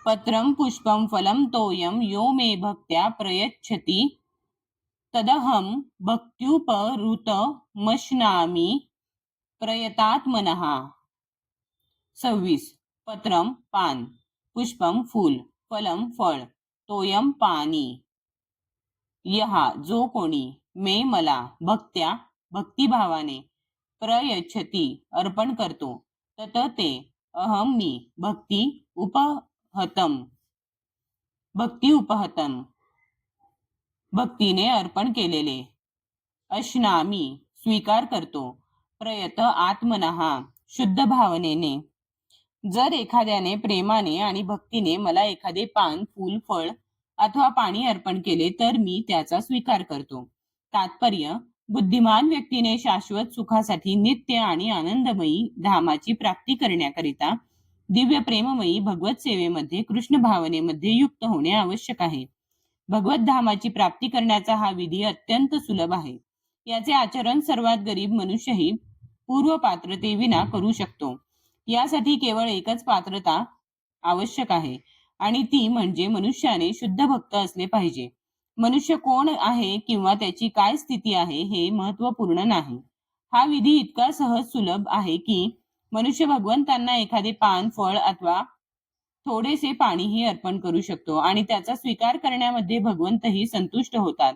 पत्रं पुष्पं फलं तोयं यो मे भक्त्या प्रयच्छति तदहं भक्त्युपहृतमश्नामि प्रयतात्मनः। 26. पत्रम पान, पुष्पम फूल, फलम फळ, तोयम पाणी। यहा जो कोणी, मे मला, भक्त्या भक्तिभावाने, प्रयच्छती अर्पण करतो, तत ते, अहम मी, भक्ती उपहतम भक्तीने अर्पण केलेले, अश्नामी स्वीकार करतो, प्रयत आत्मनहा शुद्ध भावनेने। जर एखाद्याने प्रेमाने आणि भक्तीने मला एखादे पान, फूल, फळ अथवा पाणी अर्पण केले तर मी त्याचा स्वीकार करतो। तात्पर्य: बुद्धिमान व्यक्तीने शाश्वत सुखासाठी नित्य आणि आनंदमयी धामाची प्राप्ती करण्याकरिता दिव्य प्रेममयी भगवत सेवेमध्ये कृष्ण भावनेमध्ये युक्त होणे आवश्यक आहे। भगवत धामाची प्राप्ती करण्याचा हा विधी अत्यंत सुलभ आहे। याचे आचरण सर्वात गरीब मनुष्यही पूर्व पात्रतेविना करू शकतो। यासाठी केवळ एकच पात्रता आवश्यक आहे आणि ती म्हणजे मनुष्याने शुद्ध भक्त असले पाहिजे। मनुष्य कोण आहे किंवा त्याची काय स्थिती आहे हे महत्वपूर्ण नाही। हा विधी इतका सहज सुलभ आहे की मनुष्य भगवंतांना एखादे पान, फळ अथवा थोडेसे पाणीही अर्पण करू शकतो आणि त्याचा स्वीकार करण्यामध्ये भगवंतही संतुष्ट होतात।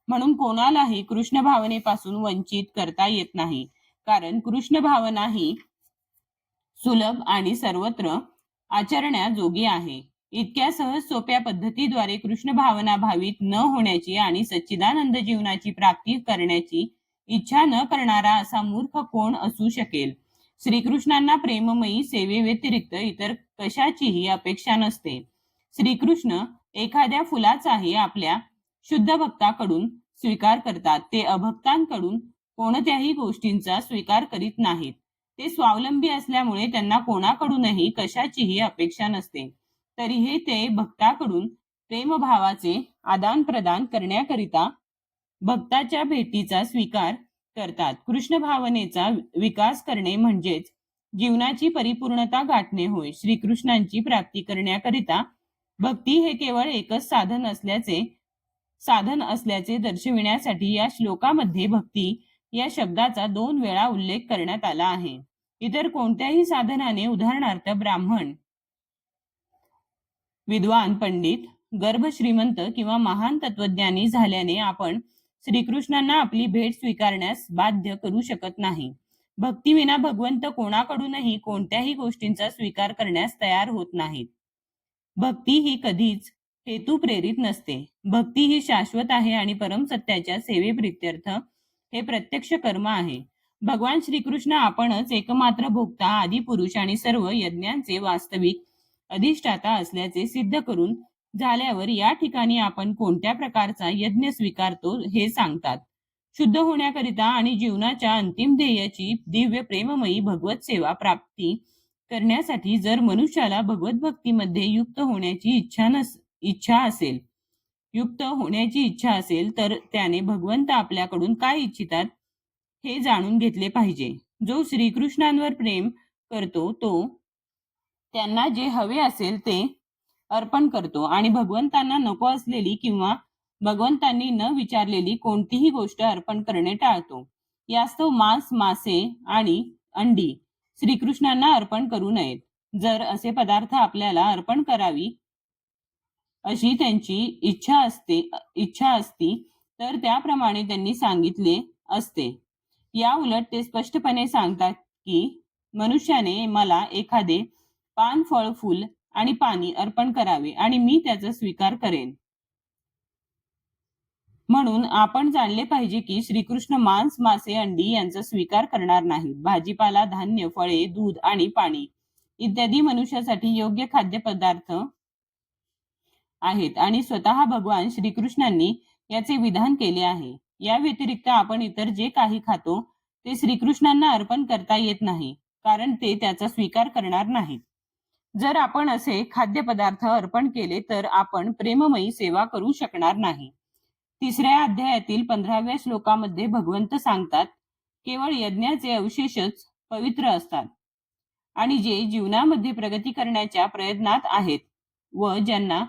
म्हणून कोणालाही कृष्ण भावनेपासून वंचित करता येत नाही, कारण कृष्ण भावना ही सुलभ आणि सर्वत्र आचरण्याजोगी आहे। इतक्या सहज सोप्या पद्धतीद्वारे कृष्ण भावना भावित न होण्याची आणि सच्चिदानंद जीवनाची प्राप्ती करण्याची इच्छा न करणारा असा मूर्ख कोण असू शकेल। श्रीकृष्णांना प्रेममयी सेवेव्यतिरिक्त इतर कशाचीही अपेक्षा नसते। श्रीकृष्ण एखाद्या फुलाचाही आपल्या शुद्ध भक्ताकडून स्वीकार करतात, ते अभक्तांकडून कोणत्याही गोष्टींचा स्वीकार करीत नाहीत। ते स्वावलंबी असल्यामुळे त्यांना कोणाकडूनही कशाचीही अपेक्षा नसते, तरीही ते भक्ताकडून प्रेमभावाचे आदान प्रदान करण्याकरिता भक्ताच्या भेटीचा स्वीकार करतात। कृष्ण भावनेचा विकास करणे म्हणजेच जीवनाची परिपूर्णता गाठणे होय। श्रीकृष्णांची प्राप्ती करण्याकरिता भक्ती हे केवळ एकच साधन असल्याचे दर्शविण्यासाठी या श्लोकामध्ये भक्ती या शब्दाचा 2 वेळा उल्लेख करण्यात आला आहे। इतर कोणत्याही साधनाने, उदाहरणार्थ ब्राह्मण, विद्वान, पंडित, गर्भ श्रीमंत किंवा महान तत्वज्ञानी झाल्याने आपण श्रीकृष्णांना आपली भेट स्वीकारण्यास बाध्य करू शकत नाही। भक्तीविना भगवंत कोणाकडूनही कोणत्याही गोष्टींचा स्वीकार करण्यास तयार होत नाहीत। भक्ती ही कधीच हेतू प्रेरित नसते। भक्ती ही शाश्वत आहे आणि परमसत्याच्या सेवेप्रित्यर्थ हे प्रत्यक्ष कर्म आहे। भगवान श्रीकृष्ण आपणच एकमात्र भोक्ता, आदिपुरुष आणि सर्व यज्ञांचे वास्तविक अधिष्ठाता असल्याचे सिद्ध करून झाल्यावर या ठिकाणी आपण कोणत्या प्रकारचा यज्ञ स्वीकारतो हे सांगतात। शुद्ध होण्याकरिता आणि जीवनाच्या अंतिम ध्येयाची दिव्य प्रेममयी भगवत सेवा प्राप्ती करण्यासाठी जर मनुष्याला भगवत भक्तीमध्ये युक्त होण्याची इच्छा असेल तर त्याने भगवंत आपल्याकडून काय इच्छितात हे जाणून घेतले पाहिजे। जो श्रीकृष्णांवर प्रेम करतो तो त्यांना जे हवे असेल ते अर्पण करतो आणि भगवंतांना नको असलेली किंवा भगवंतांनी न विचारलेली कोणतीही गोष्ट अर्पण करणे टाळतो। यास्तव मांस, मासे आणि अंडी श्रीकृष्णांना अर्पण करू नयेत। जर असे पदार्थ आपल्याला अर्पण करावी अशी त्यांची इच्छा असती तर त्याप्रमाणे त्यांनी सांगितले असते। या उलट ते स्पष्टपणे सांगतात की मनुष्याने मला एखादे पान, फळ, फूल आणि पाणी अर्पण करावे आणि मी त्याचा स्वीकार करेन। म्हणून आपण जाणले पाहिजे की श्रीकृष्ण मांस, मासे, अंडी यांचा स्वीकार करणार नाहीत। भाजीपाला, धान्य, फळे, दूध आणि पाणी इत्यादी मनुष्यासाठी योग्य खाद्यपदार्थ आहेत आणि स्वतः भगवान श्रीकृष्णांनी याचे विधान केले आहे। या व्यतिरिक्त आपण इतर जे काही खातो ते श्रीकृष्णांना अर्पण करता येत नाही, कारण ते त्याचा स्वीकार करणार नाहीत। जर आपण असे खाद्यपदार्थ अर्पण केले तर आपण प्रेममयी सेवा करू शकणार नाही। 3ऱ्या अध्यायातील 15व्या श्लोकामध्ये भगवंत सांगतात, केवळ यज्ञाचे अवशेषच पवित्र असतात आणि जे जीवनामध्ये प्रगती करण्याच्या प्रयत्नात आहेत व ज्यांना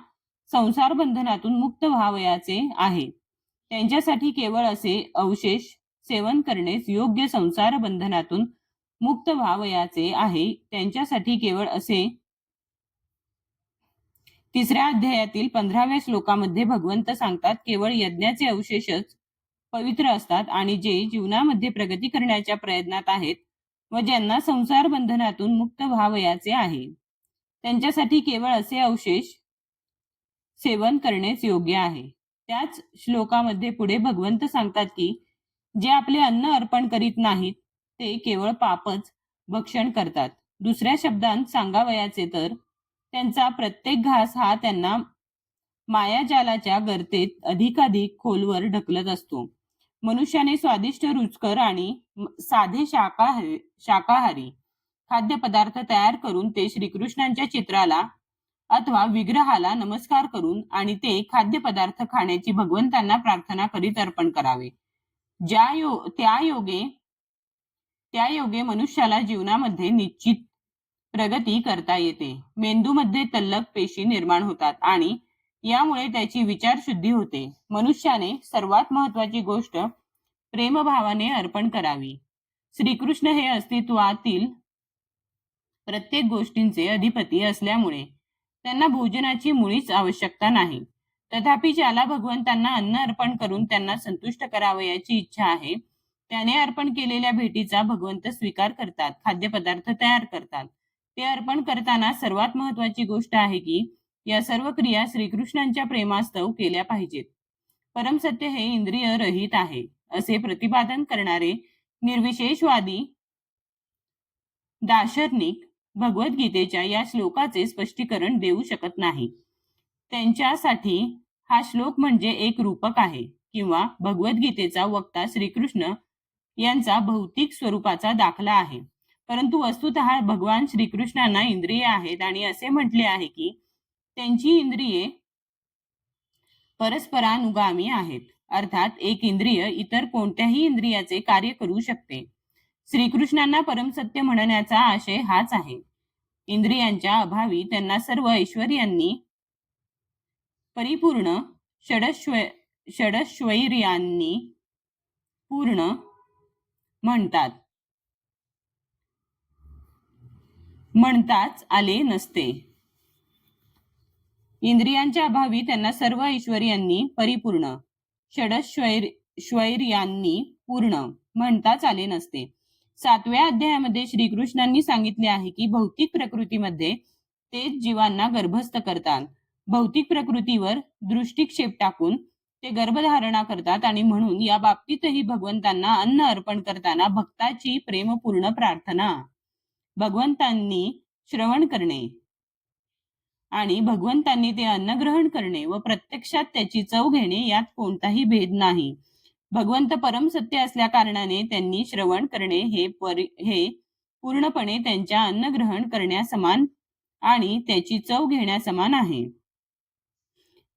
संसार बंधनातून मुक्त व्हावयाचे आहे त्यांच्यासाठी केवळ असे अवशेष सेवन करणेच योग्य. संसार बंधनातून मुक्त व्हावयाचे आहे त्यांच्यासाठी केवळ असे. तिसऱ्या अध्यायातील 15व्या श्लोकामध्ये भगवंत सांगतात, केवळ यज्ञाचे अवशेषच पवित्र असतात आणि जे जीवनामध्ये प्रगती करण्याच्या प्रयत्नात आहेत व ज्यांना संसार बंधनातून मुक्त व्हावयाचे आहे त्यांच्यासाठी केवळ असे अवशेष सेवन करणेच योग्य आहे. त्याच श्लोकामध्ये पुढे भगवंत सांगतात की जे आपले अन्न अर्पण करीत नाहीत ते केवळ पापच भक्षण करतात. दुसऱ्या शब्दांत सांगावयाचे तर त्यांचा प्रत्येक घास हा त्यांना मायाजालाच्या गर्तेत अधिकाधिक खोलवर ढकलत असतो. मनुष्याने स्वादिष्ट, रुचकर आणि साधे शाकाहारी खाद्यपदार्थ तयार करून ते श्रीकृष्णांच्या चित्राला अथवा विग्रहाला नमस्कार करून आणि ते खाद्यपदार्थ खाण्याची भगवंतांना प्रार्थना करीत अर्पण करावे. त्या योगे मनुष्याला जीवनामध्ये निश्चित प्रगती करता येते. मेंदूमध्ये तल्लख पेशी निर्माण होतात आणि यामुळे त्याची विचारशुद्धी होते. मनुष्याने सर्वात महत्वाची गोष्ट प्रेमभावाने अर्पण करावी. श्रीकृष्ण हे अस्तित्वातील प्रत्येक गोष्टींचे अधिपती असल्यामुळे त्यांना भोजनाची मुळीच आवश्यकता नाही. तथापि ज्याला भगवंतांना अन्न अर्पण करून त्यांना संतुष्ट करावयाची इच्छा आहे त्याने अर्पण केलेल्या भेटीचा भगवंत स्वीकार करतात, खाद्यपदार्थ तयार करतात. ते अर्पण करताना सर्वात महत्वाची गोष्ट आहे की या सर्व क्रिया श्रीकृष्णांच्या प्रेमास्तव केल्या पाहिजेत. परमसत्य हे इंद्रिय रहित आहे असे प्रतिपादन करणारे निर्विशेषवादी दार्शनिक भगवद्गीतेच्या या श्लोकाचे स्पष्टीकरण देऊ शकत नाही. त्यांच्यासाठी हा श्लोक म्हणजे एक रूपक आहे किंवा भगवद्गीतेचा वक्ता श्रीकृष्ण यांचा भौतिक स्वरूपाचा दाखला आहे. परंतु वस्तुतः भगवान श्रीकृष्णांना इंद्रिये आहेत आणि असे म्हटले आहे की त्यांची इंद्रिये परस्परानुगामी आहेत. अर्थात एक इंद्रिय इतर कोणत्याही इंद्रियाचे कार्य करू शकते. श्रीकृष्णांना परमसत्य म्हणण्याचा आशय हाच आहे. इंद्रियांच्या अभावी त्यांना सर्व ऐश्वर्यांनी परिपूर्ण षडश्वैर्यांनी पूर्ण म्हणताच आले नसते. इंद्रियांच्या अभावी त्यांना सर्व ऐश्वर्यांनी परिपूर्ण षडश्वैर्यांनी पूर्ण म्हणताच आले नसते. 7व्या अध्यायामध्ये श्रीकृष्णांनी सांगितले आहे की भौतिक प्रकृतीमध्ये तेच जीवांना गर्भस्थ करतात. भौतिक प्रकृतीवर दृष्टिक्षेप टाकून ते गर्भधारणा करतात आणि म्हणून या बाबतीतही भगवंतांना अन्न अर्पण करताना भक्ताची प्रेमपूर्ण प्रार्थना, भगवंतांनी श्रवण करणे आणि भगवंतांनी ते अन्न ग्रहण करणे व प्रत्यक्षात त्याची चव घेणे यात कोणताही भेद नाही. भगवंत परम सत्य असल्या कारणाने त्यांनी श्रवण करणे हे पूर्णपणे त्यांच्या अन्न ग्रहण करण्यासमान आणि त्याची चव घेण्यासमान आहे.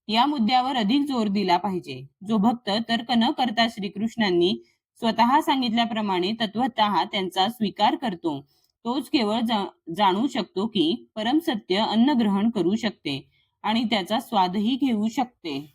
या मुद्द्यावर अधिक जोर दिला पाहिजे. जो भक्त तर्क न करता श्रीकृष्णांनी स्वतः सांगितल्याप्रमाणे तत्वतः त्यांचा स्वीकार करतो तोच केवळ जाणू शकतो की परमसत्य अन्न ग्रहण करू शकते आणि त्याचा स्वादही घेऊ शकते.